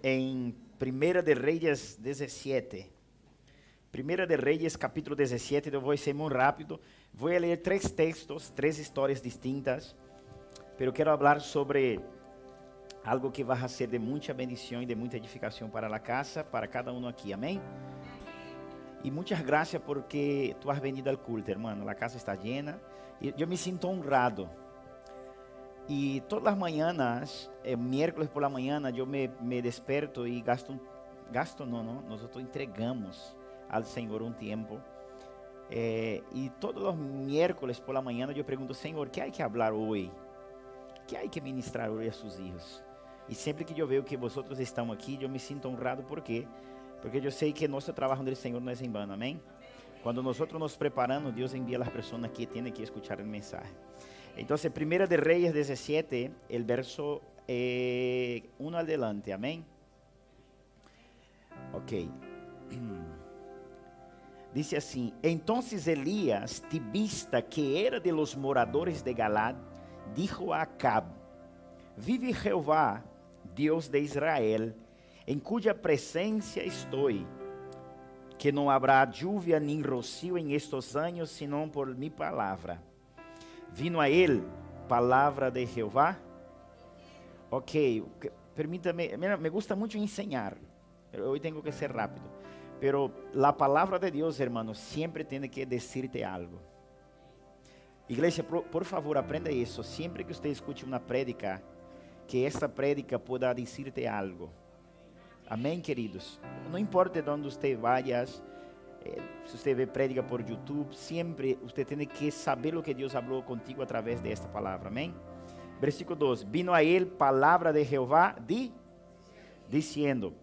em Primera de Reyes 17. Primera de Reyes, capítulo 17, eu vou ser muito rápido. Vou ler 3 textos, 3 histórias distintas, pero quero falar sobre algo que vai ser de muita bendição e de muita edificação para a casa, para cada um aqui, amém? E muitas graças porque tu has venido ao culto, hermano. A casa está llena e eu me sinto honrado. E todas as manhãs, miércoles por la mañana, eu me desperto e nós entregamos ao Senhor um tempo. E todos os miércoles por la mañana eu pergunto, Senhor, que há que falar hoje? Que há que ministrar hoje a seus filhos? E sempre que eu vejo que vocês estão aqui, eu me sinto honrado, ¿por quê? Porque eu sei que nosso trabalho do Senhor não é em vano, amém? Quando nós nos preparamos, Deus envia as pessoas que têm que escutar o mensagem. Então, Primera de Reyes 17, el verso 1 adelante, amém? Ok. Dice assim: Entonces Elías, tibista, que era de los moradores de Galad, dijo a Acab: Vive Jehová, Deus de Israel, em cuya presencia estoy, que não habrá lluvia nem rocío en estos años, sino por mi palabra. Vino a ele palavra de Jeová. Ok, permítame, me gusta muito ensinar, hoje tenho que ser rápido, pero la palavra de Deus, hermano, sempre tem que decirte algo. Igreja, por favor, aprenda isso. Sempre que você escute uma prédica, que esta prédica pueda decirte algo. Amém, queridos? Não importa de onde você vaya, se você vê prédica por YouTube, sempre você tem que saber o que Deus falou contigo através desta palavra, amém? Versículo 2: Vino a ele palavra de Jeová, diciendo: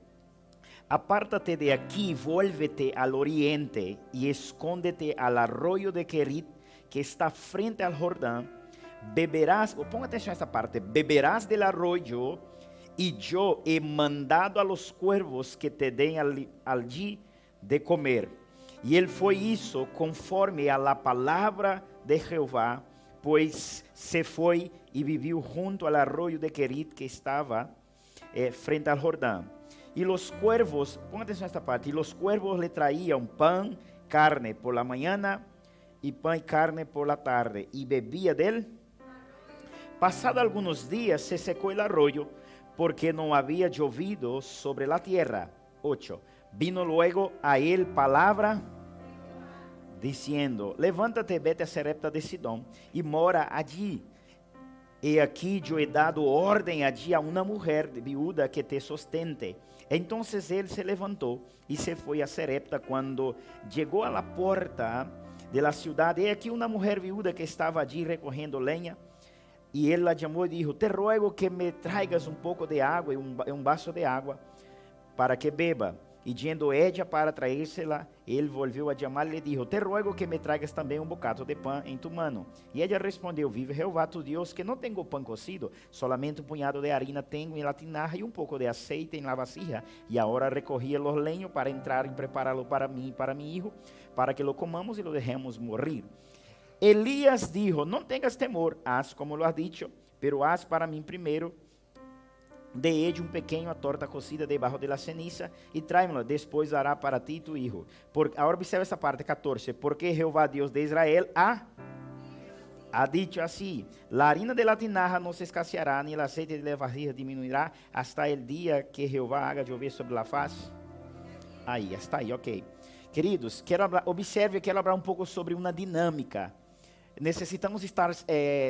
Apártate de aqui, vuélvete al oriente e escóndete al arroyo de Querit, que está frente al Jordão. Beberás, ponga atenção a esta parte, beberás del arroyo, e eu he mandado a los cuervos que te den allí de comer. E ele foi isso conforme a la palavra de Jeová, pois se foi e viveu junto al arroyo de Querit, que estava frente al Jordão. E los cuervos, ponga atenção a esta parte, e los cuervos le traíam pão, carne por la mañana, e pão e carne por la tarde, e bebia dele. Passado alguns dias se secou el arroyo, porque não havia llovido sobre la tierra. 8. Vino luego a él palavra, diciendo: Levántate, vete a Sarepta de Sidón, e mora allí. E aqui eu he dado ordem allí a uma mulher viuda que te sustente. Entonces él se levantó e se foi a Sarepta. Quando chegou a la porta de la ciudad, he aquí uma mulher viuda que estava allí recorrendo leña. E ele la chamou e dijo: Te ruego que me traigas um pouco de água, um vaso de água, para que beba. E yendo ella para traérsela, ele volveu a chamar e lhe dijo: Te ruego que me traigas também um bocado de pão em tu mano. E ella respondeu: Vive Jeová tu Deus, que não tenho pão cocido, solamente um punhado de harina tenho em la tinaja e um pouco de aceite em la vasija. E agora recorria los leños para entrar e prepará-lo para mim e para mi hijo, para que lo comamos e lo dejemos morir. Elías dijo: No tengas temor, haz como lo has dicho, pero haz para mim primeiro de ello pequeno a torta cocida debaixo de la ceniza e tráemela, depois hará para ti e tu hijo. Agora observa essa parte 14. Porque Jeová Deus de Israel ha dicho así: La harina de la tinaja no se escaseará, ni el aceite de la vasija diminuirá, hasta el día que Jeová haga llover sobre la faz. Aí, está aí, ok. Queridos, observe, quero falar um pouco sobre uma dinâmica. Necessitamos estar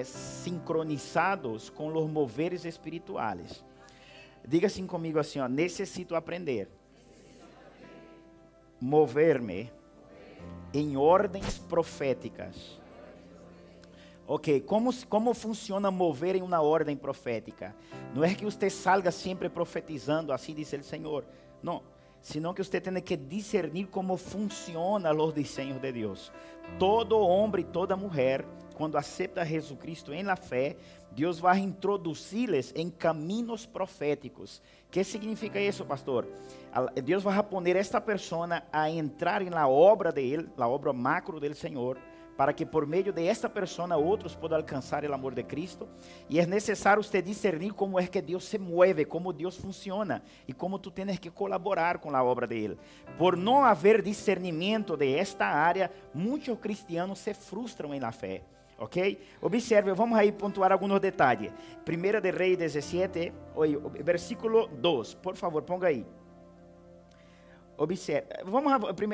sincronizados com os moveres espirituais. Diga assim comigo assim, ó: necessito aprender, mover-me em ordens proféticas. Ok, como funciona mover em uma ordem profética? Não é que você salga sempre profetizando, assim diz o Senhor. Não, senão que você tem que discernir como funciona os desenhos de Deus. Todo homem e toda mulher, quando aceita Jesus Cristo em la fé, Deus vai introduzir-les em caminhos proféticos. O que significa isso, pastor? Deus vai poner esta pessoa a entrar na obra de Ele, na obra macro do Senhor, para que por meio de esta persona outros possam alcançar o amor de Cristo. E é necessário você discernir como é que Deus se mueve, como Deus funciona e como tu tens que colaborar com a obra de Ele. Por não haver discernimento de esta área, muitos cristianos se frustram na fé. Ok? Observe, vamos aí pontuar alguns detalhes. 1 de Reis 17, versículo 2. Por favor, ponga aí. Observe, vamos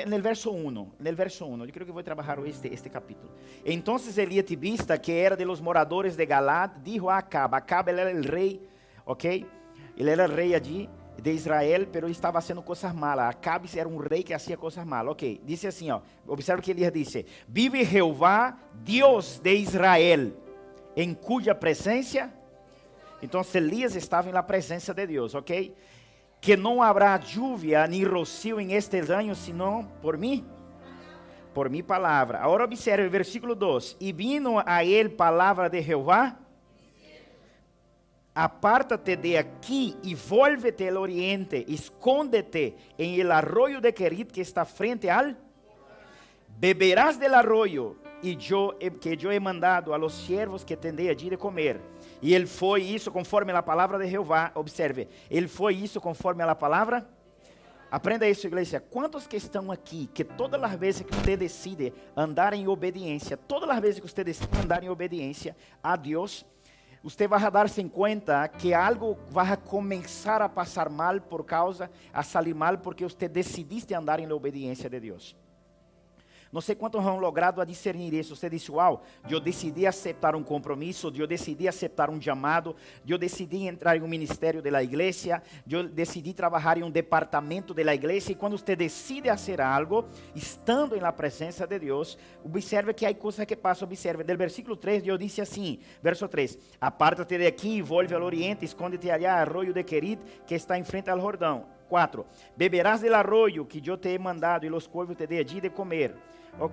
no verso 1. No verso 1, eu creio que vou trabalhar este capítulo. Então Elías Tibista, que era de los moradores de Galad, dijo a Acab. Acab ele era o rei, ok? Ele era o rei allí de Israel, pero estava fazendo coisas malas. Acabe era um rei que fazia coisas malas. Ok, disse assim, ó, observe o que Elias disse: vive Jeová, Deus de Israel, em cuja presença. Então Elias estava na presença de Deus, ok? Que não haverá lluvia nem rocío em estes anos, senão por mim. Por mi palavra. Agora observe o versículo 2. E vino a ele palavra de Jeová. Apártate de aqui e vuélvete al oriente, escóndete en el arroyo de Querit que está frente al. Beberás del arroyo que yo he mandado a los siervos que tendré allí de comer. E ele foi isso conforme a palavra de Jeová. Observe, ele foi isso conforme a palavra. Aprenda isso, igreja. Quantos que estão aqui, que todas as vezes que você decide andar em obediência, todas as vezes que você decide andar em obediência a Deus, você vai dar-se conta que algo vai começar a passar mal por causa, a sair mal, porque você decidiste andar em obediência de Deus. Não sei quantos han logrado a discernir isso. Você disse, uau, eu decidi aceitar um compromisso, eu decidi aceitar um chamado, eu decidi entrar em um ministério da igreja, eu decidi trabalhar em um departamento da igreja, e quando você decide fazer algo, estando na presença de Deus, observe que há coisas que passam. Observe, do versículo 3, Deus disse assim, verso 3, apártate de aqui, volve ao oriente, escóndete allá, arroio de Querit, que está em frente ao Jordão. 4, beberás del arroyo que eu te he mandado, e los cuervos te dei allí de comer.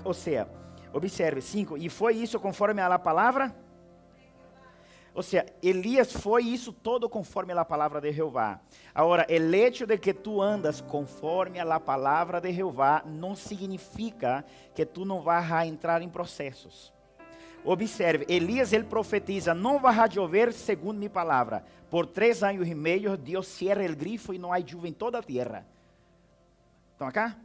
Ou seja, observe, 5, e foi isso conforme a palavra? Ou seja, Elias foi isso todo conforme a palavra de Jeová. Agora, o hecho de que tu andas conforme a palavra de Jeová não significa que tu não vas a entrar em processos. Observe, Elias ele profetiza, não vai chover segundo minha palavra. Por 3 anos e meio, Deus cierra o grifo e não há chuva em toda a terra. Estão acá?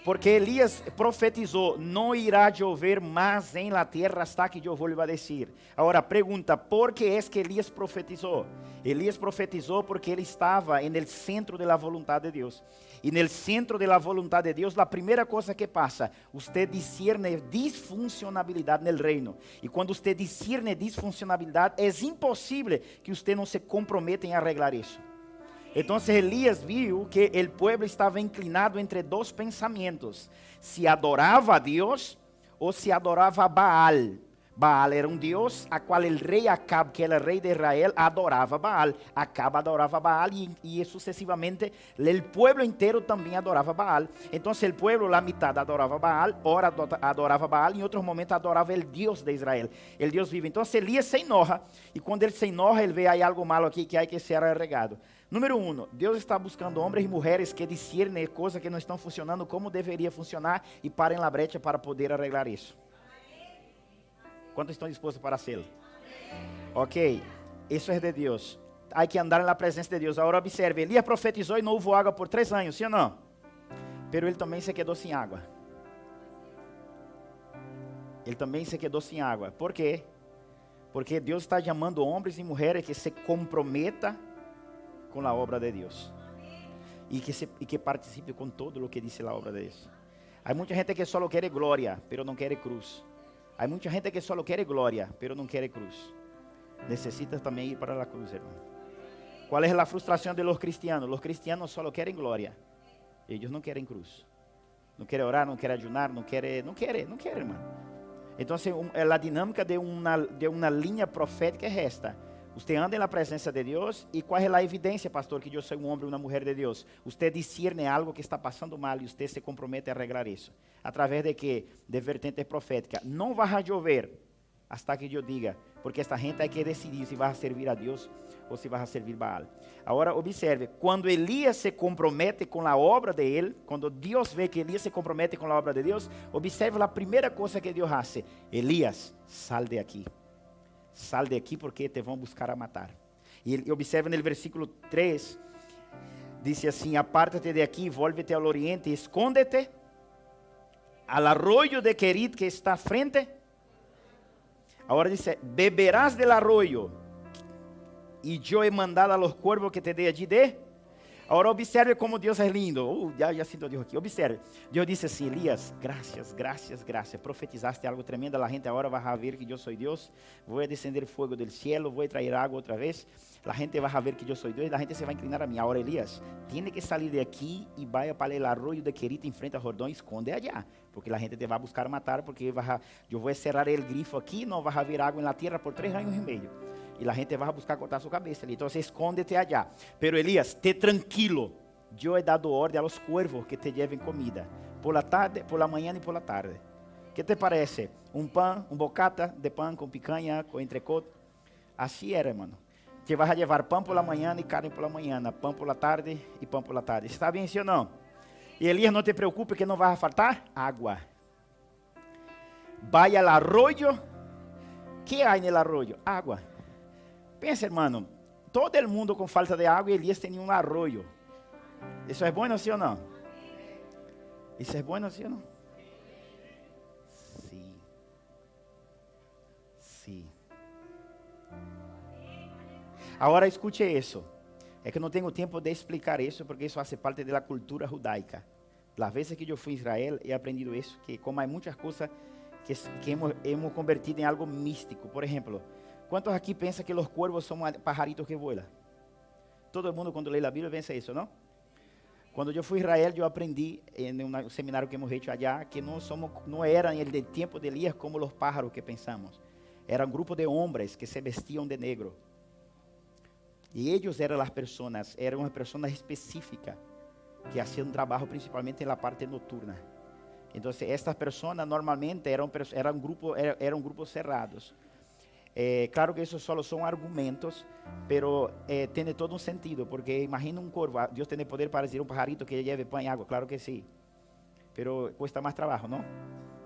Porque Elias profetizou, não irá chover mais em la terra hasta que eu vuelva a decir. Agora, pergunta, por que é que Elias profetizou? Elias profetizou porque ele estava no centro da vontade de Deus. E no centro da vontade de Deus, a primeira coisa que passa, você discerne disfuncionalidade no reino. E quando você discerne disfuncionalidade, é impossível que você não se comprometa em arreglar isso. Então Elias viu que o povo estava inclinado entre dois pensamentos: se adorava a Deus ou se adorava a Baal. Baal era um Deus a qual o rei Acab, que era rei de Israel, adorava Baal. Acab adorava Baal e sucessivamente o povo inteiro também adorava Baal. Então o povo, a metade adorava Baal, ora adorava Baal, em outros momentos adorava o Deus de Israel, o Deus vivo. Então Elias se enoja, e quando ele se enoja, ele vê aí algo malo aqui que há que ser arregado. Número 1, Deus está buscando homens e mulheres que discernem coisas que não estão funcionando como deveria funcionar e parem na brecha para poder arreglar isso. Quantos estão dispostos para fazê-lo? Ok, isso é de Deus. Há que andar na presença de Deus. Agora observe, Elias profetizou e não houve água por 3 anos, sim ou não? Pero ele também se quedou sem água. Ele também se quedou sem água. Por quê? Porque Deus está chamando homens e mulheres que se comprometam com a obra de Deus. E que participe com todo o que diz a obra de Deus. Há muita gente que só quer glória, pero não quer cruz. Há muita gente que só quer glória, pero não quer cruz. Necessitas também ir para a cruz, irmão. Qual é a frustração de los cristianos? Los cristianos só querem glória. Eles não querem cruz. Não querem orar, não querem ayunar, não querem, irmão. Então, a dinâmica de uma linha profética é esta. Você anda na presença de Deus, e qual é a evidência, pastor, que eu sou um homem ou uma mulher de Deus? Você discerne algo que está passando mal e você se compromete a arreglar isso. Através de quê? De vertente profética. Não vai chover hasta que eu diga, porque esta gente tem que decidir se vai servir a Deus ou se vas a servir Baal. Agora observe, quando Elias se compromete com a obra de ele, quando Deus vê que Elias se compromete com a obra de Deus, observe a primeira coisa que Deus faz: Elias, sal de aqui. Sal de aqui porque te vão buscar a matar. E observe no versículo 3, diz assim: apártate de aqui, vuélvete ao oriente, escóndete al arroyo de Querit que está frente. Agora diz: beberás del arroyo, e eu he mandado a los cuervos que te dê allí de. Agora observe como Deus é lindo. Já sinto Deus aqui. Observe. Deus disse assim: Elias, graças. Profetizaste algo tremendo. A gente agora vai ver que eu sou Deus. Vou descender fogo do cielo. Vou trazer água outra vez. A gente vai ver que eu sou Deus. E a gente se vai inclinar a mim. Agora, Elias, tem que sair de aqui e vai para o arroio de Querita em frente a Jordão e esconde allá. Porque a gente te vai buscar matar. Porque eu vou cerrar o grifo aqui. Não vai haver água na terra por 3 anos e meio. E a gente vai buscar cortar sua cabeça ali. Então, escóndete allá. Pero Elias, te tranquilo. Eu he dado ordem a los cuervos que te lleven comida. Por la tarde, por la mañana e por la tarde. Que te parece? Pão, bocata de pão com picanha, com entrecot. Assim era, hermano. Te vas a levar pão por la mañana e carne por la mañana. Pão por la tarde e pão por la tarde. Está bem, sim ou não? E Elias, não te preocupe que não vai faltar água. Vai al arroyo. Que há no arroyo? Água. Pensa, hermano, todo el mundo com falta de água, e Elias tinha um arroio. Isso é bom, sim ou não? Isso é bom, sim ou não? Sim. Sim. Agora escute isso. É que não tenho tempo de explicar isso, porque isso faz parte da cultura judaica. Las vezes que eu fui a Israel, he aprendido isso, que como há muitas coisas que hemos convertido em algo místico. Por exemplo, ¿cuántos aquí piensan que los cuervos son pajaritos que vuelan? Todo mundo quando lê a Bíblia pensa isso, não? Quando eu fui a Israel, eu aprendi em um seminário que hemos hecho allá que não eram no tempo de Elías como os pájaros que pensamos. Era um grupo de homens que se vestiam de negro. E eles eram uma pessoas específicas que faziam trabalho principalmente na parte noturna. Então, estas pessoas normalmente eram grupos cerrados. Claro que isso só são argumentos, pero tem todo um sentido, porque imagina um corvo, Deus tem poder para dizer um pajarito que lleve pão e água, claro que sim, pero cuesta mais trabalho, não?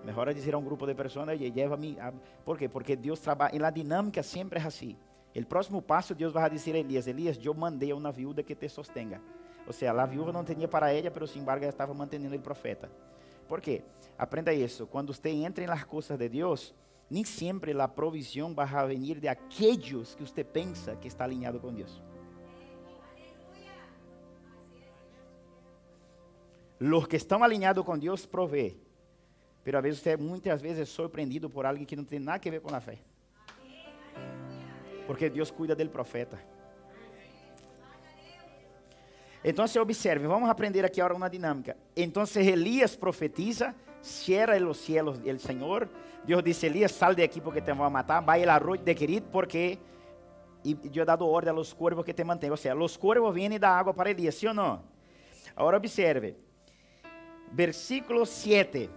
Melhor dizer a um grupo de pessoas, lleva a mim, ¿por quê? Porque Deus trabalha, na dinâmica sempre é assim. O próximo passo, Deus vai dizer a Elias: Elias, eu mandei a uma viúva que te sostenga. Ou seja, a viúva não tinha para ela, pero sin embargo ela estava mantendo o profeta. ¿Por quê? Aprenda isso, quando você entra nas coisas de Deus, nem sempre a provisão vai vir de aqueles que você pensa que está alinhado com Deus. Os que estão alinhados com Deus provê, mas às vezes você muitas vezes é surpreendido por alguém que não tem nada a ver com a fé, porque Deus cuida do profeta. Então, se observe, vamos aprender aqui agora uma dinâmica. Então, Elias profetiza, cierra los cielos el Señor. Dios dice: Elías, sal de aquí porque te van a matar. Va el arroyo de Querit porque yo he dado orden a los cuervos que te mantengan. O sea, los cuervos vienen y dan agua para Elías, ¿sí o no? Ahora observe. Versículo 7.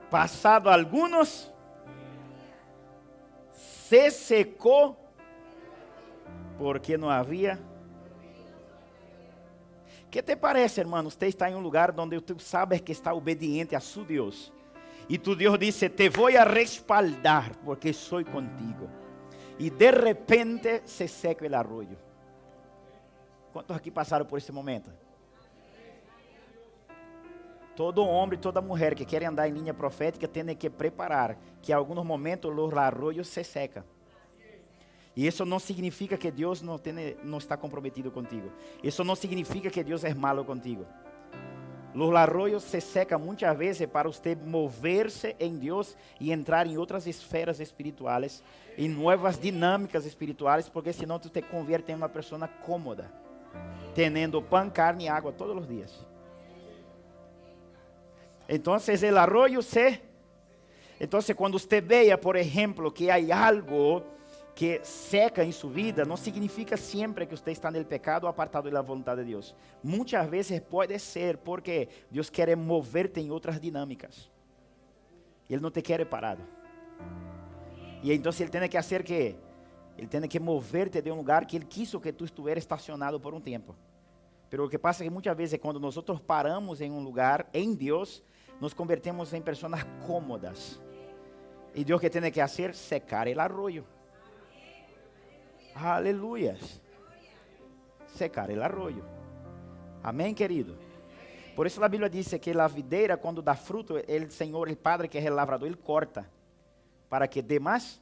Pasado algunos, se secó porque não havia. ¿Qué te parece, hermano? Usted está en un lugar donde tú sabes que está obediente a su Dios. Y tu Dios dice: te voy a respaldar porque soy contigo. Y de repente se seca el arroyo. ¿Cuántos aquí pasaron por ese momento? Todo homem e toda mulher que querem andar em linha profética tem que preparar que em alguns momentos os arroios se secam. E isso não significa que Deus não está comprometido contigo. Isso não significa que Deus é malo contigo. Os arroios se secam muitas vezes para você mover-se em Deus e entrar em outras esferas espirituais, em novas dinâmicas espirituais, porque senão tu te convierte em uma pessoa cômoda, tendo pão, carne e água todos os dias. Então, o arroio se... Então, quando você veja, por exemplo, que há algo que seca em sua vida, não significa sempre que você está no pecado ou apartado da vontade de Deus. Muitas vezes pode ser porque Deus quer mover-te em outras dinâmicas. Ele não te quer parado. E então Ele tem que fazer que Ele tem que moverte de um lugar que Ele quiso que tu estuvieras estacionado por um tempo. Pero o que passa é que muitas vezes quando nós paramos em um lugar, em Deus, nos convertemos em pessoas cómodas. E Deus que tem que fazer? Secar o arroio. Aleluia. Secar o arroio. Amém, querido? Por isso a Bíblia diz que a videira, quando dá fruto, o Senhor, o Padre que é o lavrador, Ele corta. Para que dê mais.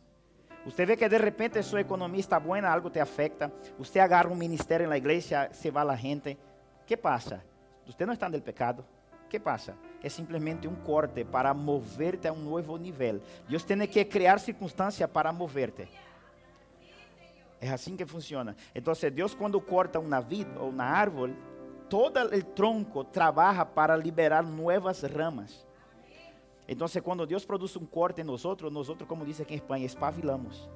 Você vê que de repente sua economia está boa, algo te afecta. Você agarra um ministério na igreja, se va a gente. ¿Qué pasa? Você não está no pecado. ¿Qué pasa? É simplesmente um corte para moverte a um novo nível. Deus tem que criar circunstâncias para moverte. É assim que funciona. Então, Deus quando corta uma vid ou uma árvore, todo o tronco trabalha para liberar novas ramas. Então, quando Deus produz um corte em nós, como diz aqui em Espanha, espabilamos.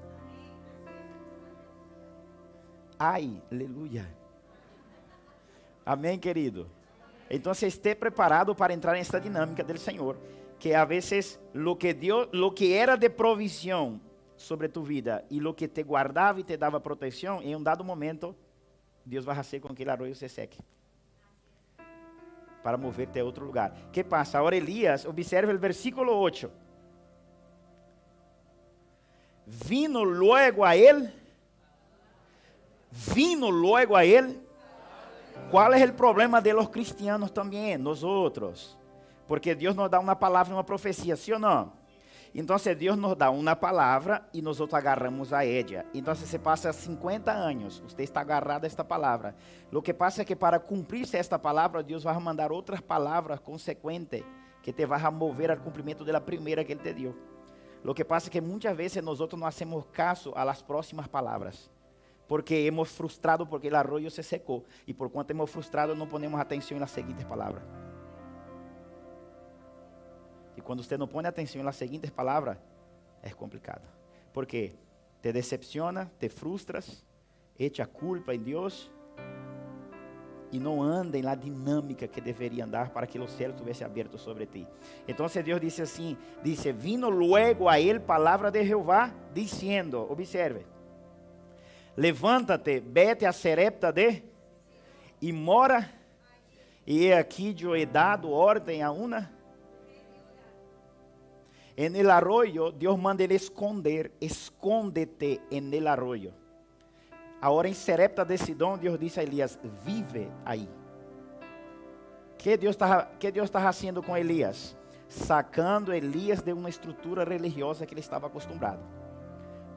Ai, aleluia. Amém, querido? Então, esteja preparado para entrar nesta dinâmica do Senhor, que a vezes lo que era de provisión sobre tu vida e lo que te guardava e te dava proteção, em um dado momento, Deus vai fazer com que o arroio se seque. Para moverte a outro lugar. Que passa? Agora Elias, observe o versículo 8. Vino luego a ele. Qual é o problema de los cristianos também? Nós outros. Porque Deus nos dá uma palavra, uma profecia, sim ou não? Então, Deus nos dá uma palavra e nós outros agarramos a ella. Então, se passa 50 anos, você está agarrado a esta palavra. O que passa é que para cumprir-se esta palavra, Deus vai mandar outras palavras consequentes que te vai mover ao cumprimento da primeira que Ele te deu. O que passa é que muitas vezes nós outros não hacemos caso a las próximas palavras. Porque hemos frustrado porque o arroio se secou. E por quanto hemos frustrado, não ponemos atenção nas seguintes palavras. E quando você não põe atenção nas seguintes palavras, é complicado. Porque te decepciona, te frustras, echa culpa em Deus e não anda na dinâmica que deveria andar para que o céu estivesse aberto sobre ti. Então Deus disse assim, vino luego a ele palavra de Jeová, dizendo, observe, levanta-te, vete a Serepta e mora, e he aqui eu he dado ordem a uma. En el arroyo, Deus manda ele esconder, escóndete en el arroyo. Agora em Serepta de Sidom, Deus disse a Elias, vive aí. Que Deus está fazendo com Elias? Sacando Elias de uma estrutura religiosa que ele estava acostumado.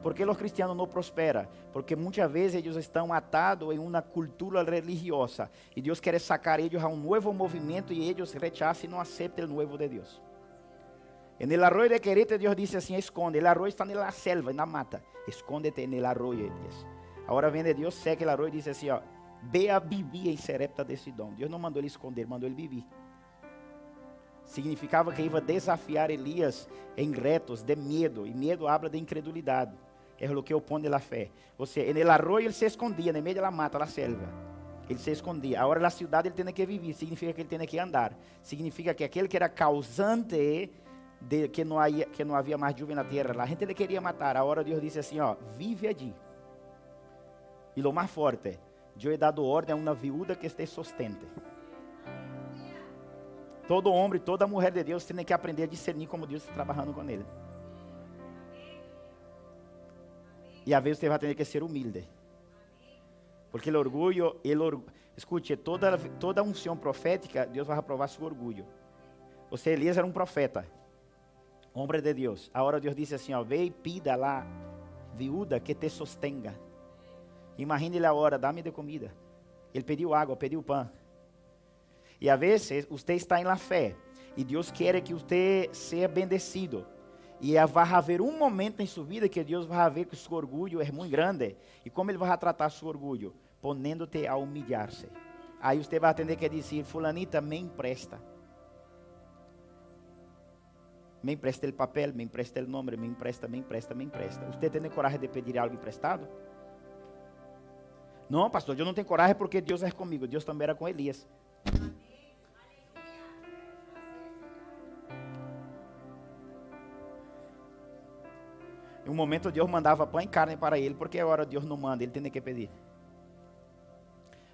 Por que os cristianos não prosperam? Porque muitas vezes eles estão atados em uma cultura religiosa. E Deus quer sacar eles a um novo movimento e eles rechazam e não aceitam o novo de Deus. En el arroyo de Querete, Deus disse assim, esconde. El arroyo está na selva, na mata. Escóndete en el arroyo, Elias. Agora vem de Deus, seca o arroyo e diz assim, ve a vivir em Serepta de Sidom. Deus não mandou ele esconder, mandou ele viver. Significava que ia desafiar Elias em retos de medo. E medo habla de incredulidade. É o que opõe a fé. En el arroyo ele se escondia, no meio da mata, da selva. Ele se escondia. Agora na cidade ele tem que viver. Significa que ele tem que andar. Significa que aquele que era causante de que não havia mais chuva na terra, a gente le queria matar. Agora Deus disse assim, vive allí. E lo mais forte, eu he dado ordem a uma viúva que te sustente. Todo homem, toda mulher de Deus tem que aprender a discernir como Deus está trabalhando com ele. E às vezes você vai ter que ser humilde. Porque o orgulho, escute, toda unção profética, Deus vai aprovar seu orgulho. Você, Elias, era um profeta. Homem de Deus. Agora Deus disse assim, ve e pida lá, viúva, que te sostenga. Imagine-lhe agora, dá-me de comida. Ele pediu água, pediu pão. E às vezes, você está em la fé, e Deus quer que você seja bendecido. E vai haver um momento em sua vida que Deus vai ver que o seu orgulho é muito grande. E como Ele vai tratar seu orgulho? Ponendo-te a humilhar-se. Aí você vai ter que dizer, fulanita, me empresta. Me empresta o papel, me empresta o nome, me empresta. Você tem coragem de pedir algo emprestado? Não, pastor, eu não tenho coragem porque Deus é comigo. Deus também era com Elias. Em um momento Deus mandava pão e carne para ele, porque agora Deus não manda, ele tem que pedir.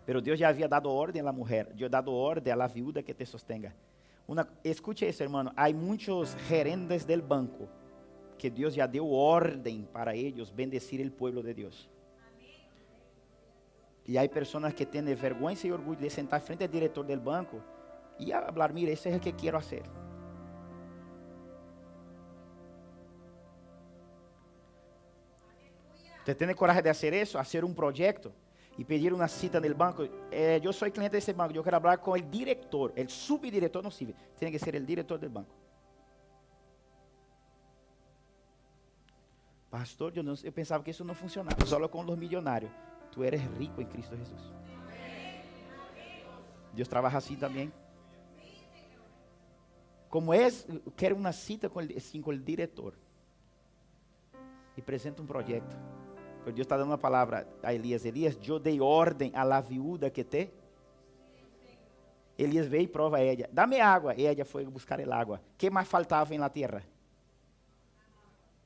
Pero Deus já havia dado ordem à mulher, Deus dado ordem à viúva que te sostenga. Escute isso, hermano, há muitos gerentes del banco, que Deus já deu ordem para eles bendecir o povo de Deus. E há pessoas que têm vergonha e orgulho de sentar frente ao diretor do banco e falar, mira, isso é o que quero fazer. Você tem coragem de fazer isso? Fazer um projeto e pedir uma cita no banco? Eu sou cliente desse banco, eu quero falar com o diretor, o subdiretor não sirve, tem que ser o diretor do banco. Pastor, eu pensava que isso não funcionava, só com os milionários. Tu eres rico em Cristo Jesus. Deus trabalha assim também. Como eu quero uma cita com o diretor e apresenta um projeto. Porque Deus está dando uma palavra a Elias. Elias, eu dei ordem à la viúva que te. Elias veio e prova a ela. Dá-me água. E ela foi buscar a água. O que mais faltava na terra?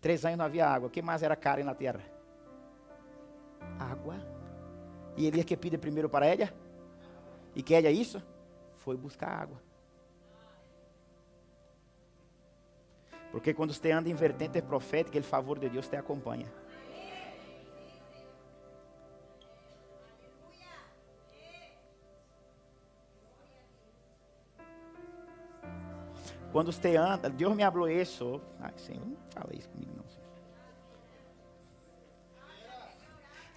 3 anos não havia água. O que mais era caro na terra? Água. E Elias que pede primeiro para ela? E que ela isso? Foi buscar água. Porque quando você anda em vertente profética, o favor de Deus te acompanha. Quando você anda, Deus me falou isso. Ai, Senhor, não fala isso comigo não. Senhor.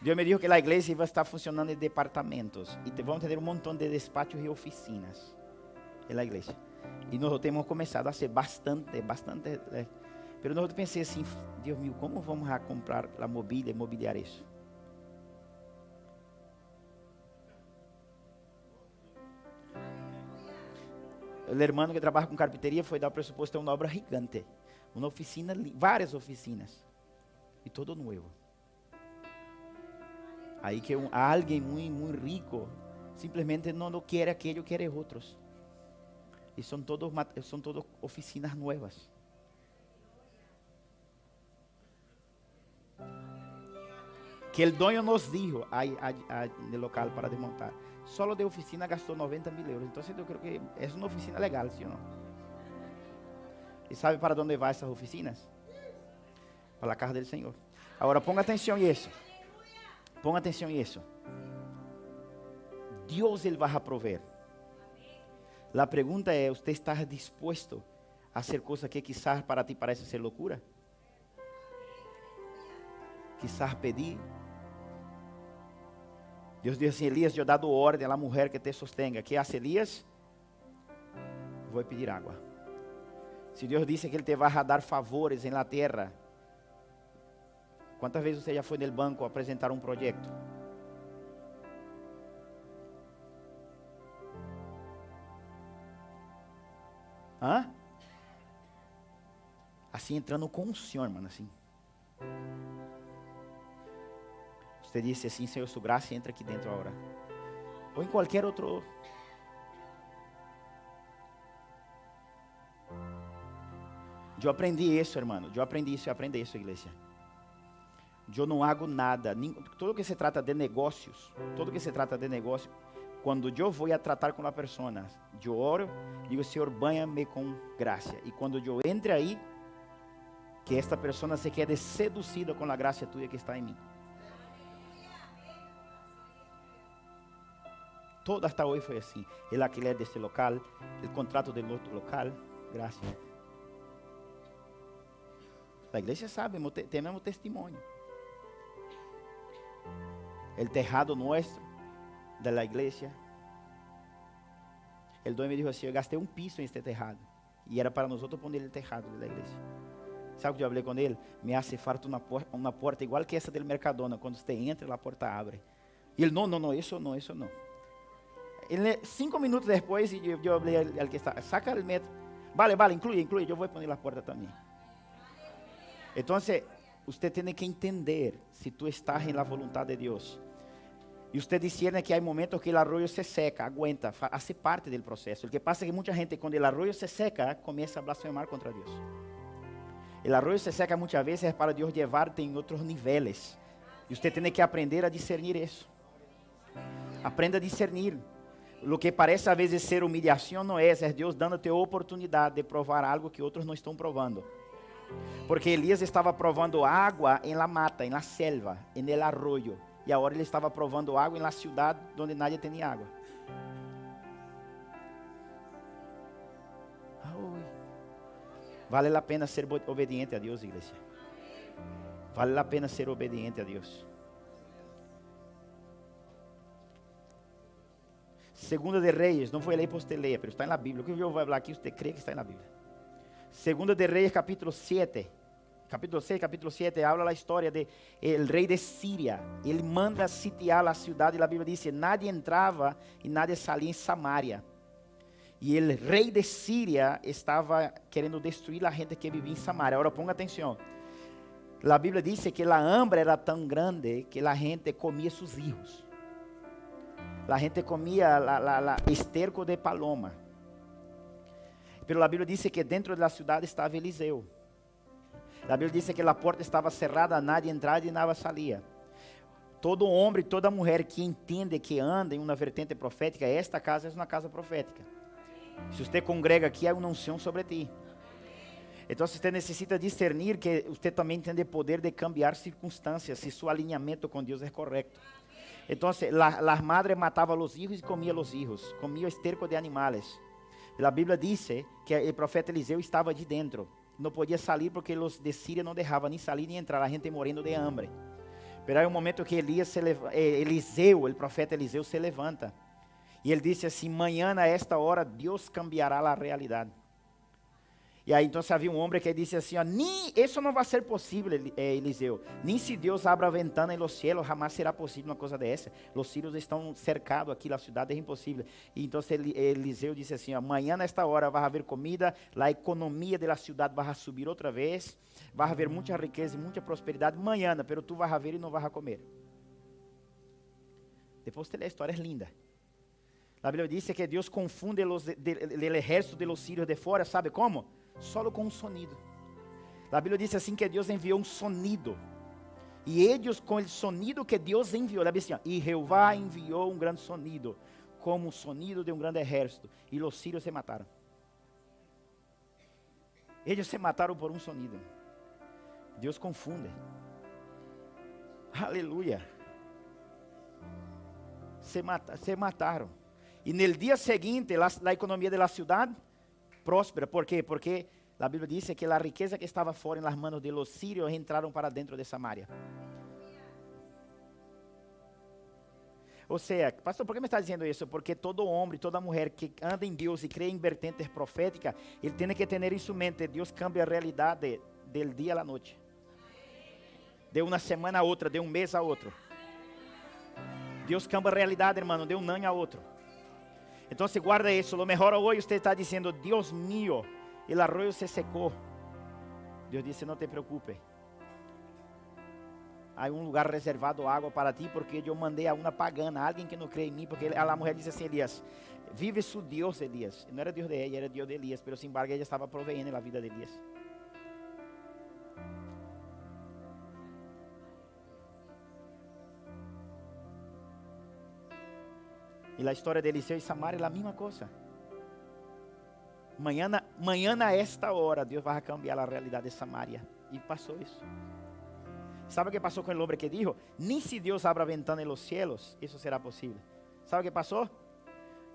Deus me disse que a igreja vai estar funcionando em departamentos. E vamos ter um montão de despachos e oficinas na igreja. E nós temos começado a ser bastante. Mas nós pensei assim, Deus meu, como vamos a comprar a mobília e mobiliar isso? O hermano que trabalha com carpinteria foi dar o pressuposto de uma obra gigante. Uma oficina, várias oficinas. E todo novo. Aí que alguém muito rico simplesmente não quer aquilo, quer outros. E são todas oficinas novas. Que o dono nos dijo no local para desmontar. Solo de oficina gastou 90 mil euros. Então eu creo que é uma oficina legal, ¿sí o não? E sabe para onde vai essas oficinas? Para a casa do Senhor. Agora ponga atenção nisso. Ponga atenção nisso. Deus ele vai prover. A pergunta é: você está disposto a hacer coisas que quizás para ti parece ser loucura? Quizás pedir. Deus diz assim: Elias, eu dado ordem à mulher que te sostenga. Que hace Elias? Vou pedir água. Se Deus disse que Ele te vai dar favores em la terra, quantas vezes você já foi no banco apresentar um projeto? Hã? Assim entrando com o Senhor, mano, assim. Você disse assim: Senhor, sua graça entra aqui dentro agora. Ou em qualquer outro. Eu aprendi isso, irmão. Eu aprendi isso, igreja. Eu não hago nada. Tudo que se trata de negócios, quando eu vou a tratar com a pessoa, eu oro, digo: Senhor, banha-me com graça. E quando eu entre aí, que esta pessoa se quede seduzida com a graça tua que está em mim. Todo hasta hoje foi assim. El alquiler desse local, o contrato do outro local, graças. A igreja sabe, temos testemunho. O tejado nosso, da igreja. O dono me disse assim: eu gastei um piso neste tejado. E era para nós poner o tejado da igreja. Sabe o que eu falei com ele? Me hace falta uma porta igual que essa do Mercadona. Quando você entra, a porta abre. E ele: não, isso não. Ele, 5 minutos depois, eu falei al que está: saca o metro. Vale, incluye, eu vou poner a porta também. Então, você tem que entender se tu estás em la voluntad de Deus. E você discierne que há momentos que o arroio se seca, aguenta, hace parte do processo. O que passa é que muita gente, quando o arroio se seca, começa a blasfemar contra Deus. O arroyo se seca muitas vezes para Deus levar-te em outros níveis. E você tem que aprender a discernir isso. Aprenda a discernir. O que parece a vezes ser humilhação não é Deus dando-te a oportunidade de provar algo que outros não estão provando. Porque Elias estava provando água em la mata, em la selva, em el arroyo. E agora ele estava provando água em la cidade onde nadie tinha água. Vale a pena ser obediente a Deus, igreja. Vale a pena ser obediente a Deus. Segunda de Reis, não foi ler para você ler, mas está na Bíblia. O que eu vou falar aqui, você crê que está na Bíblia. Segunda de Reis, capítulo 7. Capítulo 6, capítulo 7, habla a história de el rei de Síria. Ele manda sitiar a cidade, e a Bíblia diz que nadie entrava e nadie saía em Samaria. E o rei de Síria estava querendo destruir a gente que vivia em Samaria. Agora, ponga atenção. A Bíblia diz que a hambre era tão grande que a gente comia seus filhos. A gente comia esterco de paloma. Pero a Bíblia diz que dentro da cidade estava Eliseu. A Bíblia diz que a porta estava cerrada, nadie entrava e nada saía. Todo homem, toda mulher que entende que anda em uma vertente profética, esta casa é uma casa profética. Se você congrega aqui, há uma unção sobre ti. Então, você necessita discernir que você também tem o poder de cambiar circunstâncias, se seu alinhamento com Deus é correto. Então, as madres matavam os filhos e comiam os filhos, comiam esterco de animais. A Bíblia diz que o profeta Eliseu estava de dentro. Não podia sair porque os de Síria não deixavam nem sair nem entrar, a gente morrendo de hambre. Pero aí um momento que Eliseu, o profeta Eliseu se levanta. E ele disse assim, amanhã a esta hora Deus cambiará a realidade. E aí então havia um homem que disse assim, nem isso não vai ser possível, Eliseu. Nem se Deus abra a ventana em los cielos, jamais será possível uma coisa dessa. Os sírios estão cercados aqui, a cidade é impossível. E então Eliseu disse assim, amanhã nesta hora vai haver comida, a economia da cidade vai subir outra vez, vai haver muita riqueza e muita prosperidade, amanhã, pero tu vas a ver e não vas a comer. Depois a história é linda. A Bíblia diz que Deus confunde o exército de los sírios de fora, sabe como? Solo com um sonido. A Bíblia diz assim que Deus enviou um sonido. E eles, com o sonido que Deus enviou, a Bíblia diz assim, e Jeová enviou um grande sonido, como o sonido de um grande exército. E os sírios se mataram. Eles se mataram por um sonido. Deus confunde. Aleluia. Se mataram. E no dia seguinte, a economia da cidade próspera. ¿Por quê? Porque a Bíblia diz que a riqueza que estava fora nas mãos de los sírios entraram para dentro de Samaria. Ou seja, pastor, por que me está dizendo isso? Porque todo homem, toda mulher que anda em Deus e crê em vertentes proféticas, ele tem que ter isso em mente. Deus cambia a realidade del dia à noite. De uma semana a outra, de um mês a outro. Deus cambia a realidade, irmão, de um ano a outro. Então, se guarda isso. Lo mejor hoje você está dizendo, Deus mío, o arroyo se secou. Deus disse, não te preocupe. Há um lugar reservado água para ti, porque eu mandei a uma pagana, alguém que não crê em mim, porque a mulher disse assim, Elias, vive su Deus, Elias. Não era Deus de ela, era Deus de Elias, mas sin embargo, ela estava proveyendo a vida de Elias. E a história de Eliseu e Samaria é a mesma coisa. Amanhã a esta hora, Deus vai cambiar a realidade de Samaria. E passou isso. ¿Sabe o que passou com o homem que dijo? Nem se Deus abra a ventana em los cielos, isso será possível. ¿Sabe o que passou?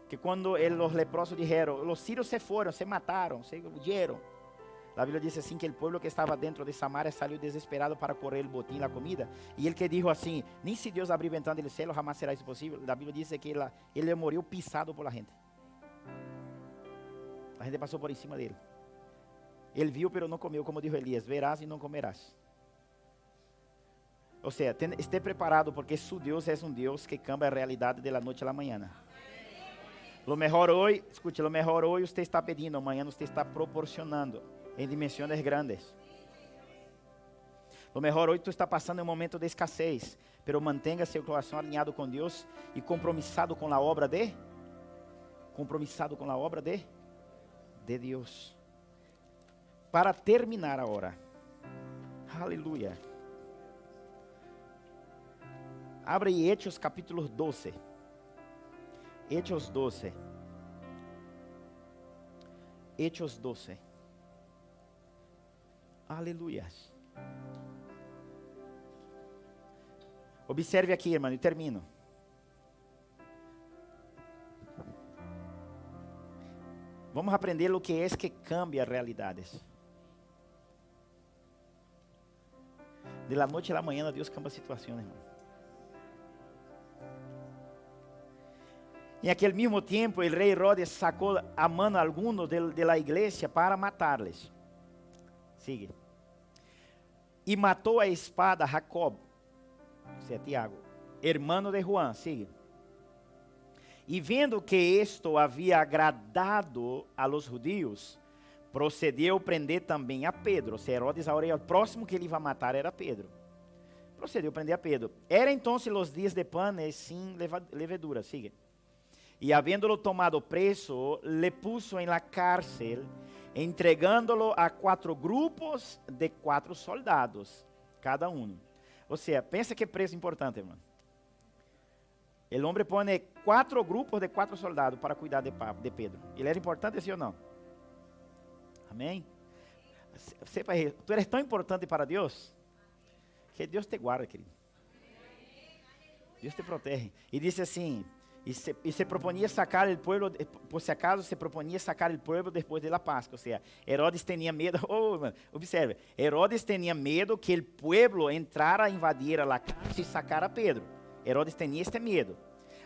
Que quando os leprosos dijeron, os sírios se foram, se mataram, se huyeron. A Bíblia diz assim que o povo que estava dentro de Samaria saiu desesperado para correr o botim, a comida. E ele que dijo assim, nem se Deus abrir a ventana do céu, jamais será isso possível. A Bíblia diz que ele morreu pisado por la gente. A gente passou por cima dele. Ele viu, pero não comeu, como dijo Elias, verás e não comerás. Ou seja, esteja preparado, porque su Deus é um Deus que cambia a realidade de la noite à manhã. Lo mejor hoje, escute, lo mejor hoje você está pedindo, amanhã você está proporcionando. Em dimensões grandes. Lo mejor hoje tu está passando um momento de escassez, pero mantenha seu coração alinhado com Deus e compromissado com a obra de Deus. Para terminar agora, Aleluia. Abre aí Hechos capítulo 12. Hechos 12. Hechos 12. Aleluia. Observe aqui, irmão, e termino. Vamos aprender o que é que cambia realidades. De la noite à la manhã, Deus cambia situações, irmão. Em aquele mesmo tempo, o rei Herodes sacou a mano algunos de la igreja para matar-les. Sigue. E matou a espada Jacob, ou Tiago, hermano de Juan. Sigue. E vendo que isto havia agradado a los judíos, procedeu prender também a Pedro. Se Herodes, agora o próximo que ele ia matar era Pedro. Procedeu prender a Pedro. Era então os dias de panes sem levedura. Sigue. E havendo-lo tomado preso, le puso en la cárcel, entregándolo a 4 grupos de 4 soldados, cada um. Ou seja, pensa que preso importante, irmão. O homem põe 4 grupos de 4 soldados para cuidar de Pedro. Ele era importante, sim ou não? Amém? Sepa, tu eres tão importante para Deus, que Deus te guarda, querido. Deus te protege. E disse assim... E se propunha sacar o povo, por se acaso se propunha sacar o povo depois da Páscoa. Ou seja, Herodes tinha medo, observe, Herodes tinha medo que o povo entrara a invadir a casa e sacar a Pedro. Herodes tinha este medo.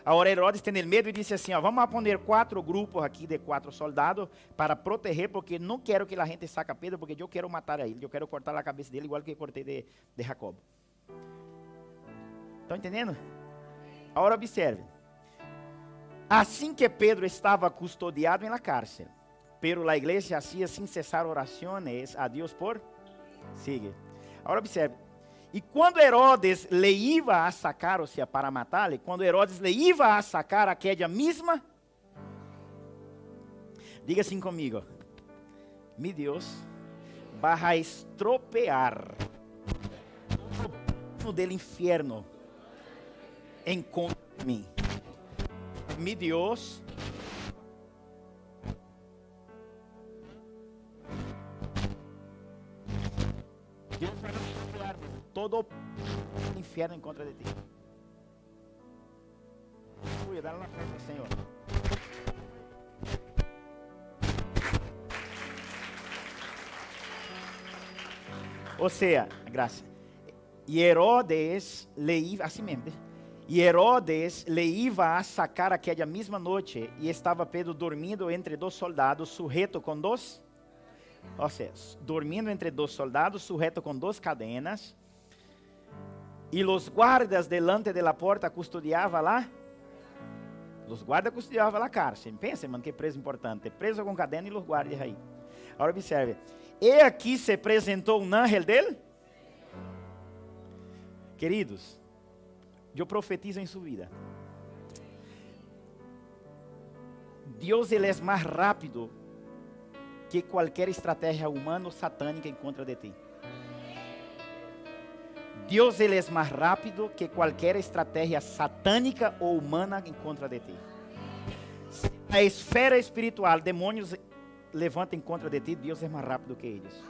Agora Herodes tem medo e disse assim, ó, vamos poner 4 grupos aqui de 4 soldados para proteger, porque não quero que a gente saque a Pedro, porque eu quero matar a ele, eu quero cortar a cabeça dele, igual que cortei de Jacob. Estão entendendo? Agora observe. Assim que Pedro estava custodiado em la cárcel, pero a igreja hacía sin cesar orações a Deus por... Sigue. Agora observe. E quando Herodes le iba a sacar, ou seja, para matá-lo, quando Herodes le iba a sacar aquela mesma... Diga assim comigo. Mi Deus vai a estropear o del inferno em contra de mim. Mi Deus vai estropear todo o inferno em contra de ti. Cuida, dá na frente, Senhor. Ou seja, graça. E Herodes le iba, assim mesmo. E Herodes le iba a sacar aquela mesma noite, e estava Pedro dormindo entre 2 soldados, sujeito com 2, ou seja, dormindo entre 2 soldados, sujeito com 2 cadenas, e os guardas delante de la porta custodiavam lá, os guardas custodiavam a cárcel. Pensa, mano, que preso importante, preso com cadena e os guardas aí. Agora observe, e aqui se apresentou um ángel dele, queridos. Eu profetizo em sua vida. Deus ele é mais rápido que qualquer estratégia humana ou satânica em contra de ti. Deus ele é mais rápido que qualquer estratégia satânica ou humana em contra de ti. Se a esfera espiritual, demônios levantam em contra de ti, Deus é mais rápido que eles.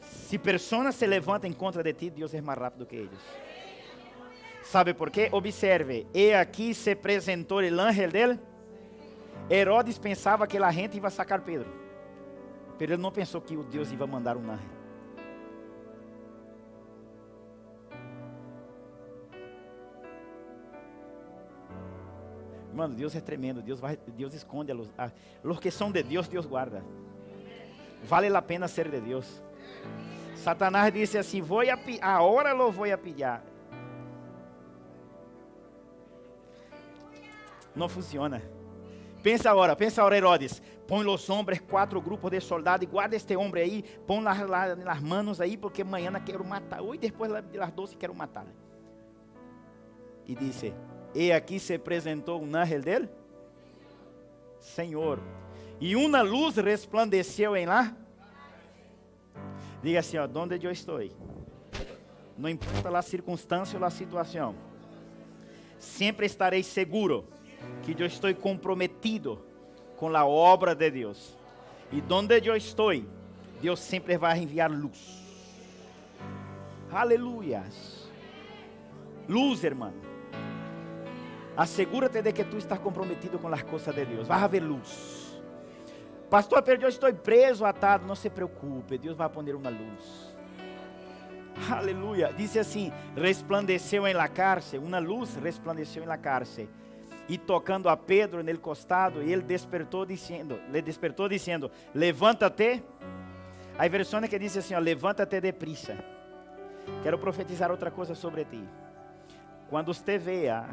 Se pessoas se levantam em contra de ti, Deus é mais rápido que eles. ¿Sabe por quê? Observe, e aqui se apresentou o ángel dele. Herodes pensava que a gente ia sacar Pedro, mas ele não pensou que o Deus ia mandar um ángel. Mano, Deus é tremendo, Deus esconde os que são de Deus, Deus guarda. Vale a pena ser de Deus. Satanás disse assim, agora lo vou a pillar. Não funciona. Pensa agora, Herodes. Põe os homens, 4 grupos de soldados, e guarda este homem aí, põe las manos aí, porque amanhã quero matar. Hoje, depois das 12, quero matar. E disse, e aqui se apresentou um ángel dele, Senhor, e uma luz resplandeceu em lá. Diga assim, ó, onde eu estou. Não importa a circunstância ou a situação. Sempre estarei seguro que eu estou comprometido com a obra de Deus. E onde eu estou, Deus sempre vai enviar luz. Aleluia. Luz, irmão. Assegúrate de que tu estás comprometido com as coisas de Deus. Vai haver luz. Pastor, pero eu estou preso, atado. Não se preocupe, Deus vai poner uma luz. Aleluia. Disse assim: resplandeceu em la cárcel, uma luz resplandeceu em la cárcel. E tocando a Pedro no costado, ele le despertou dizendo, levanta-te. Há versões que dizem assim, ó, levanta-te deprisa. Quero profetizar outra coisa sobre ti. Quando você veja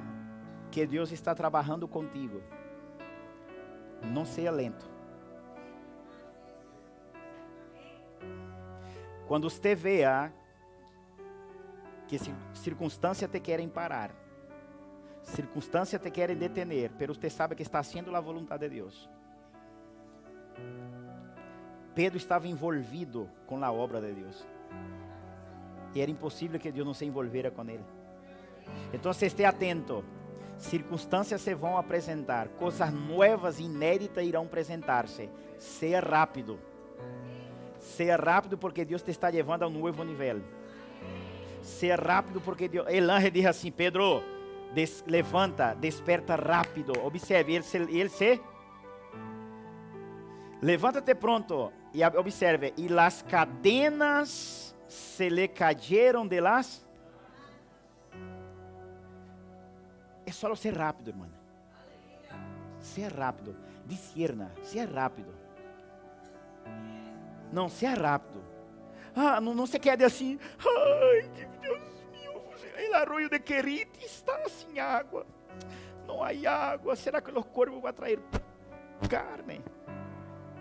que Deus está trabalhando contigo, não seja lento. Quando você veja que circunstâncias te querem parar, circunstâncias te querem detener, pero você sabe que está haciendo a vontade de Deus. Pedro estava envolvido com a obra de Deus. E era impossível que Deus não se envolvera com ele. Então, esteja atento. Circunstâncias se vão apresentar, coisas novas e inéditas irão apresentar-se. Seja rápido. Seja rápido porque Deus te está levando a um novo nível. Seja rápido porque Deus... El anjo diz assim, Pedro, levanta, desperta rápido. Observe, ele se... Levanta-te pronto. E observe, e las cadenas se le cayeron de las... É só ser rápido, irmã. Ser rápido. Discerna, ser rápido. Não, ser rápido. Ah, não se quede assim. Ai, Deus meu, o arroio de Querite está sem água. Não há água. Será que os corvos vão trazer carne?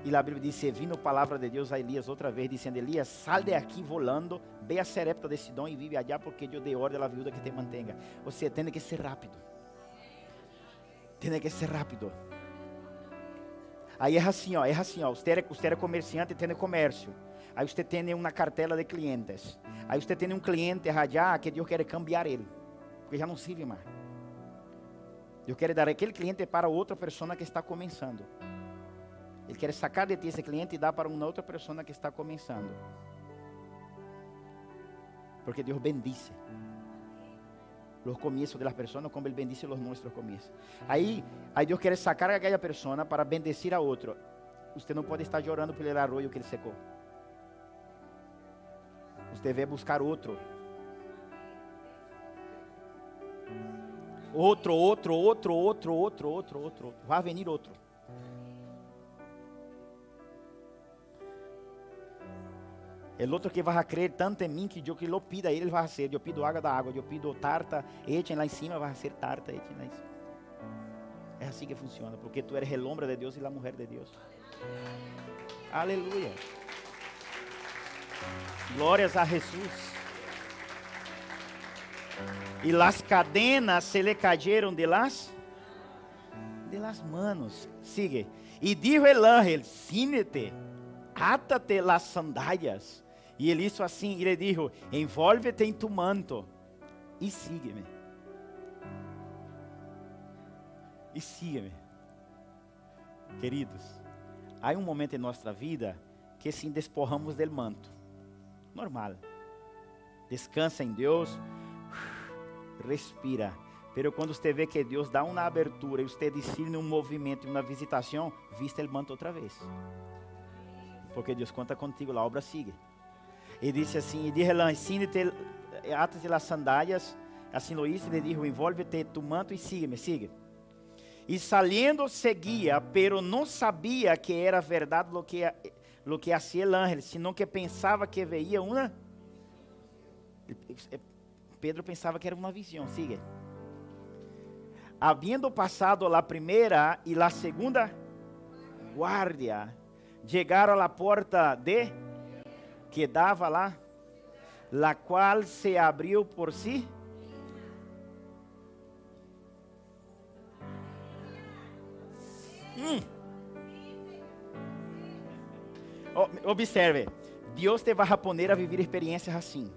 E a Bíblia diz, vindo a palavra de Deus a Elias outra vez, dizendo, Elias, sal de aqui volando, ve a Serepta de Sidom e vive allá, porque eu dei ordem à viúva que te mantenha. Você tem que ser rápido. Tem que ser rápido. Aí é assim, ó, você é comerciante, tem comércio. Aí você tem uma cartela de clientes. Aí você tem um cliente já que Deus quer cambiar ele, porque já não serve mais. Deus quer dar aquele cliente para outra pessoa que está começando. Ele quer sacar de ti esse cliente e dar para uma outra pessoa que está começando. Porque Deus bendice os começos das pessoas, como Ele bendice os nossos começos. Aí Deus quer sacar aquela pessoa para bendecir a outro. Você não pode estar chorando pelo arroio que ele secou. Você deve buscar outro. Outro. Vai venir outro. O outro que vai a crer tanto em mim que eu que lo pida ele vai ser. Eu pido água da água, eu pido tarta, echen lá em cima, vai ser tarta, echen lá em cima. É assim que funciona, porque tu eres el hombre de Deus e a mulher de Deus. Aleluia. Glórias a Jesus. E las cadenas se le cayeron de las manos. Sigue. E dijo el ángel, cínete, átate las sandálias. E ele hizo assim, e ele dijo, envolve-te em tu manto e sigue-me. E siga-me. Queridos, há um momento em nossa vida que sim despojamos del manto. Normal. Descansa em Deus, respira. Pero quando você vê que Deus dá uma abertura e você decide um movimento, uma visitação, vista o manto outra vez. Porque Deus conta contigo, a obra sigue. E disse assim, e dije lá, cínete, átate las sandálias, assim lo hice, ele dijo, envolve-te tu manto e sigue-me, sigue. E saliendo seguia, pero não sabia que era verdade lo que hacía el ángel, sino que pensava que veía uma... Pedro pensava que era uma visão, sigue. Habiendo passado a primeira e a segunda guardia, chegaram à porta que dava lá, la qual se abriu por si. Observe, Deus te vai a poner a viver experiências assim.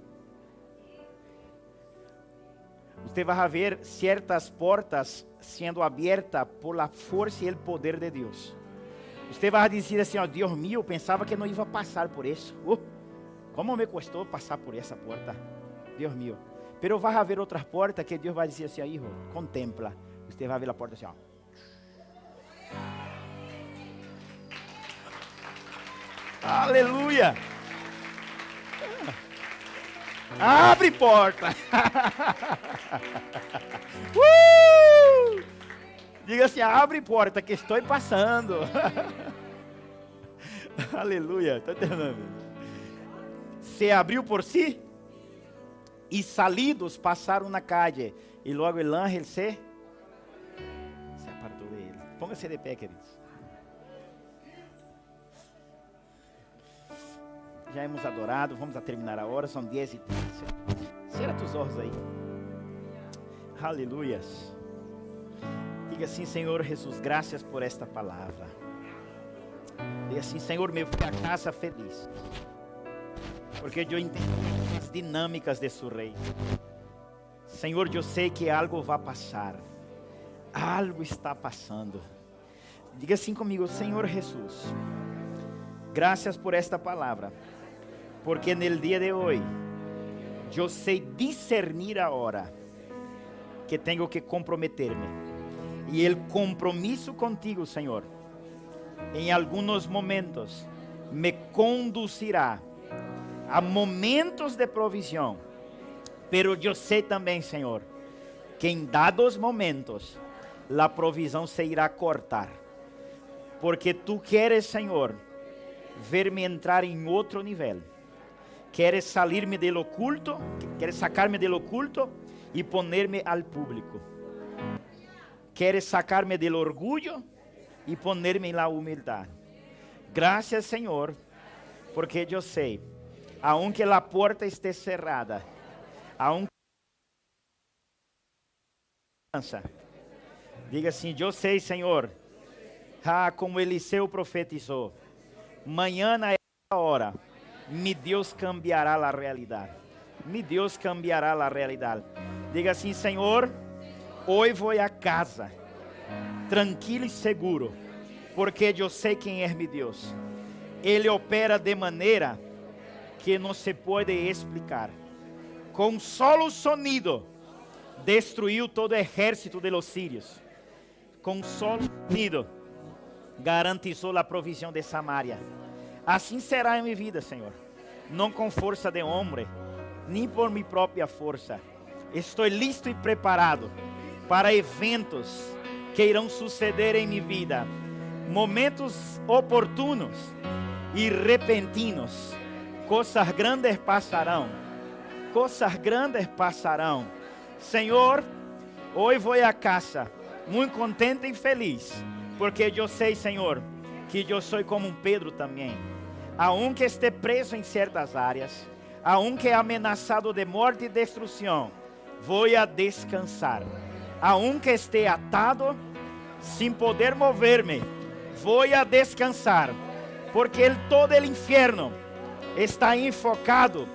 Você vai ver certas portas sendo abertas por la força e o poder de Deus. Você vai dizer assim, ó, Deus meu, eu pensava que não ia passar por isso. Como me custou passar por essa porta? Deus meu. Pero vai haver outras portas que Deus vai dizer assim, hijo, contempla. Você vai ver a porta assim, ó. Aleluia. Abre porta. Diga assim, abre porta que estou passando. Aleluia. Estou terminando. Se abriu por si e salidos passaram na calle e logo o ángel se apartou dele. Póngase de pé, queridos. Já hemos adorado, vamos a terminar a hora, são 10:13. Cerra tus olhos aí. Aleluias. Diga assim, Senhor Jesus, graças por esta palavra. Diga assim, Senhor, me fui a casa feliz, porque eu entendi as dinâmicas de su reino. Senhor, eu sei que algo vai passar. Algo está passando. Diga assim comigo, Senhor Jesus, graças por esta palavra. Porque no dia de hoje, eu sei discernir a hora que tenho que comprometer-me. E o compromisso contigo, Senhor, em alguns momentos, me conduzirá a momentos de provisão. Pero eu sei também, Senhor, que em dados momentos, a provisão se irá cortar. Porque Tu queres, Senhor, ver-me entrar em outro nível. Queres salir-me do oculto, queres sacar-me do oculto e poner-me ao público. Queres sacar-me do orgulho e poner-me na humildade. Graças, Senhor, porque eu sei, aunque a porta esteja cerrada, aunque diga assim, eu sei, Senhor, como Eliseu profetizou, amanhã é a hora. Mi Deus cambiará a realidade. Mi Deus cambiará a realidade. Diga assim, Senhor, hoje vou a casa, tranquilo e seguro, porque eu sei quem é meu Deus. Ele opera de maneira que não se pode explicar. Com solo sonido, destruiu todo o exército de los sírios. Com solo sonido, garantizou a provisão de Samaria. Assim será em minha vida, Senhor. Não com força de homem, nem por minha própria força. Estou listo e preparado para eventos que irão suceder em minha vida. Momentos oportunos e repentinos. Coisas grandes passarão. Coisas grandes passarão. Senhor, hoje vou a casa, muito contente e feliz. Porque eu sei, Senhor, que eu sou como um Pedro também. Aunque esté preso em certas áreas, aunque ameaçado de morte e destruição, vou a descansar. Aunque esté atado, sem poder mover-me, vou a descansar. Porque todo o inferno está enfocado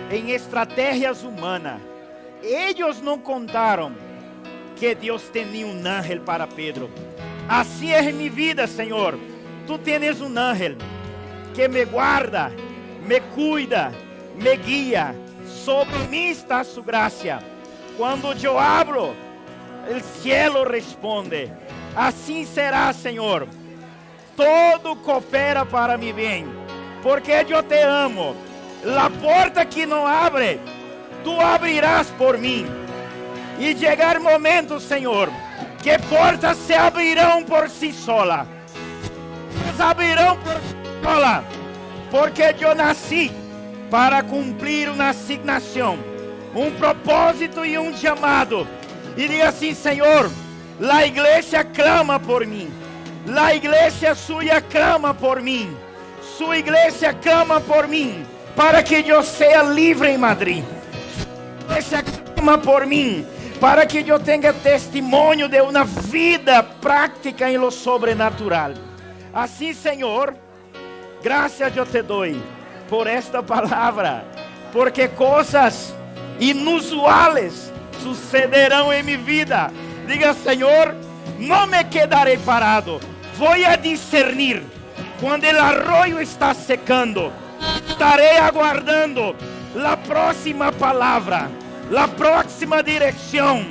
em estratégias humanas. Eles não contaram que Deus tinha um ángel para Pedro. Assim é minha vida, Senhor. Tu tens um ángel que me guarda, me cuida, me guia. Sobre mim está su graça. Quando eu abro, o cielo responde. Assim será, Senhor. Todo coopera para mi bem, porque eu te amo. A porta que não abre, tu abrirás por mim. E chegar momento, Senhor, que portas se abrirão por si sola. Se abrirão por si sola, porque eu nasci para cumprir uma asignação, um propósito e um chamado. E diga assim, Senhor, a igreja clama por mim. A igreja sua clama por mim. Sua igreja clama por mim, para que eu seja livre em Madrid. A igreja clama por mim, para que eu tenha testemunho de uma vida prática em lo sobrenatural. Assim, Senhor, graças eu te dou, por esta palavra, porque coisas inusuais sucederão em minha vida. Diga: Senhor, não me quedarei parado, vou a discernir quando o arroio está secando. Estarei aguardando a próxima palavra, a próxima direção.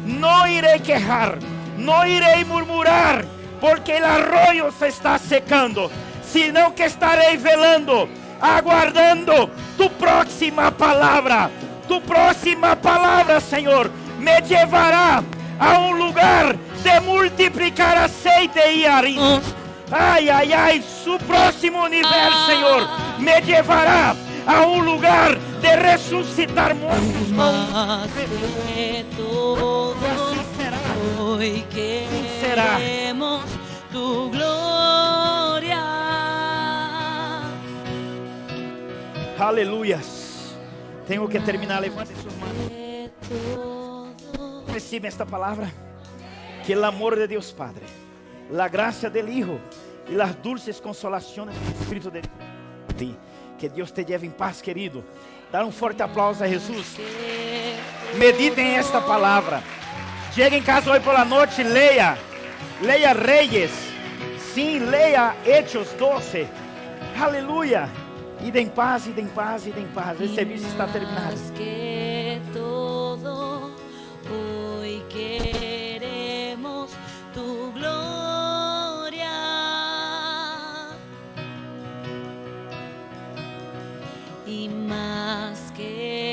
Não irei quejar, não irei murmurar, porque o arroio se está secando, senão que estarei velando, aguardando tu próxima palavra. Tu próxima palavra, Senhor, me levará a um lugar de multiplicar aceite e harina. Ai, ai, ai, su próximo nível, Senhor, me levará a um lugar de ressuscitar mortos. Más que todo, hoy queremos tu gloria. Aleluias. Tenho que terminar. Levante suas mãos. Recibe esta palavra. Que o amor de Deus Padre, a graça do Hijo e as dulces consolações do Espírito de Ti. Que Deus te lleve em paz, querido. Dá um forte aplauso a Jesus. Meditem esta palavra. Chegue em casa hoje pela noite, leia Reis. Sim, leia Hechos 12. Aleluia. Ide em paz, ide em paz, ide em paz. Esse serviço está terminado. Más que todo, hoy queremos tu gloria. Y más que